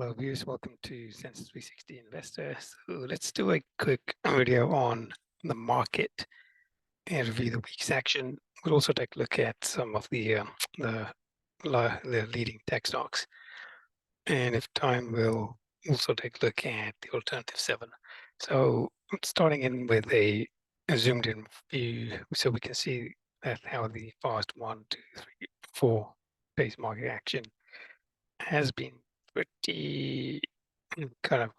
Hello, viewers. Welcome to Census 360 Investor. So let's do a quick video on the market and review the week's action. We'll also take a look at some of the, the leading tech stocks, and if time, we'll also take a look at the alternative seven. So starting in with a zoomed in view, so we can see that how the past 1, 2, 3, 4 days market action has been pretty kind of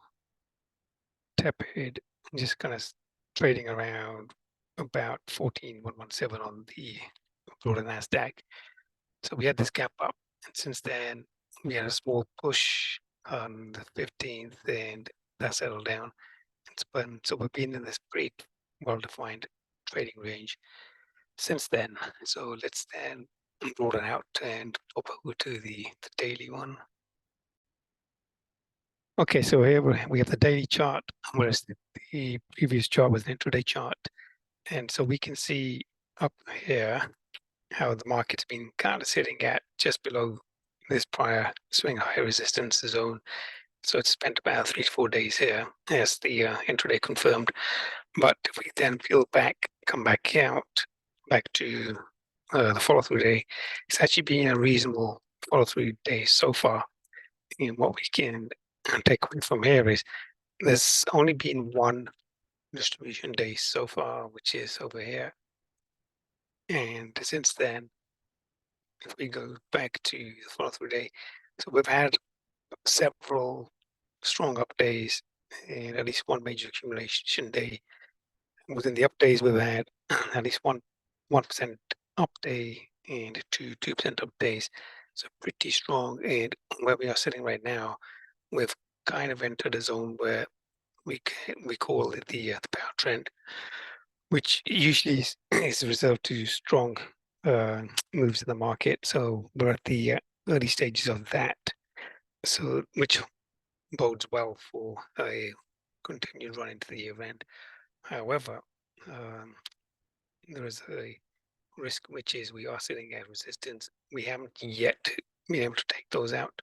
tepid, just kind of trading around about 14,117 on the broader Nasdaq. So we had this gap up, and since then we had a small push on the 15th, and that settled down. So we've been in this pretty well-defined trading range since then. So let's then broaden out and hop over to the daily one. Okay, so here we have the daily chart, whereas the previous chart was an intraday chart. And so we can see up here how the market's been kind of sitting at just below this prior swing high resistance zone. So it's spent about 3 to 4 days here, as the intraday confirmed. But if we then peel back, come back out, back to the follow-through day, it's actually been a reasonable follow-through day so far. And what we can take away from here is there's only been one distribution day so far, which is over here. And since then, if we go back to the follow-through day, so we've had several strong up days and at least one major accumulation day. Within the up days, we've had at least 1% up day and 2% up days. So pretty strong. And where we are sitting right now, we've kind of entered a zone where we call it the power trend, which usually is reserved to strong uh, moves in the market. So we're at the early stages of that. So which bodes well for a continued run into the event. However, um, there is a risk, which is we are sitting at resistance. We haven't yet been able to take those out.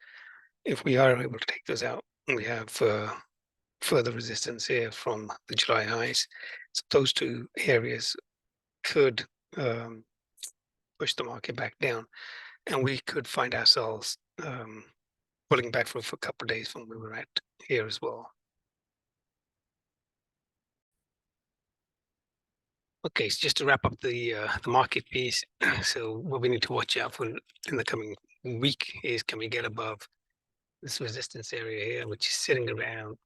If we are able to take those out, we have further resistance here from the July highs. So those two areas could um, push the market back down, and we could find ourselves pulling back for a couple of days from where we're at here as well. Okay, so just to wrap up the market piece, so what we need to watch out for in the coming week is, can we get above this resistance area here, which is sitting around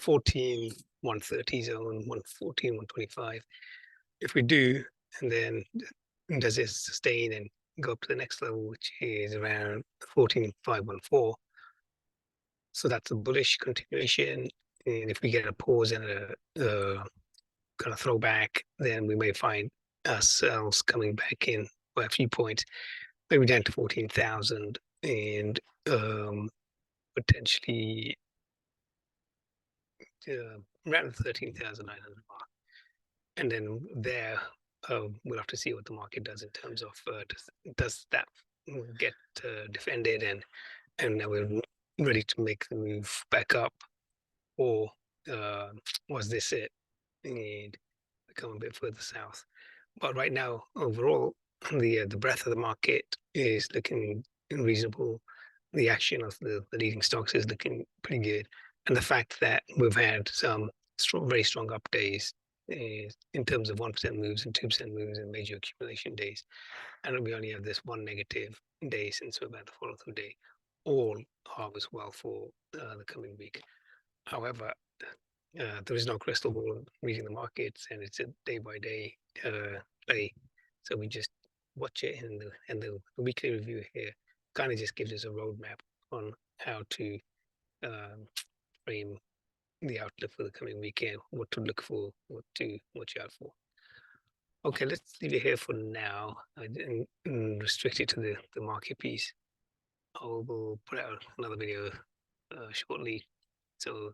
14,130 zone, 114,125. If we do, and then does it sustain and go up to the next level, which is around 14,514. So that's a bullish continuation. And if we get a pause and a kind of throwback, then we may find ourselves coming back in by a few points, maybe down to 14,000 and potentially around 13,900 mark. And then there, we'll have to see what the market does in terms of does that get defended, and now we're ready to make the move back up, or was this it and come a bit further south. But right now, overall, the breadth of the market is looking reasonable. The action of the leading stocks is looking pretty good, and the fact that we've had some very strong up days in terms of 1% moves and 2% moves and major accumulation days, and we only have this one negative day since we've had the follow-through day, all harvest well for the coming week. However, there is no crystal ball reading the markets, and it's a day by day play. So we just watch it, and the weekly review here kind of just gives us a roadmap on how to frame the outlook for the coming weekend, what to look for, what to watch out for. Okay, let's leave it here for now. I didn't restrict it to the market piece. I will put out another video shortly. So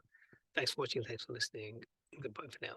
thanks for watching. Thanks for listening. Goodbye for now.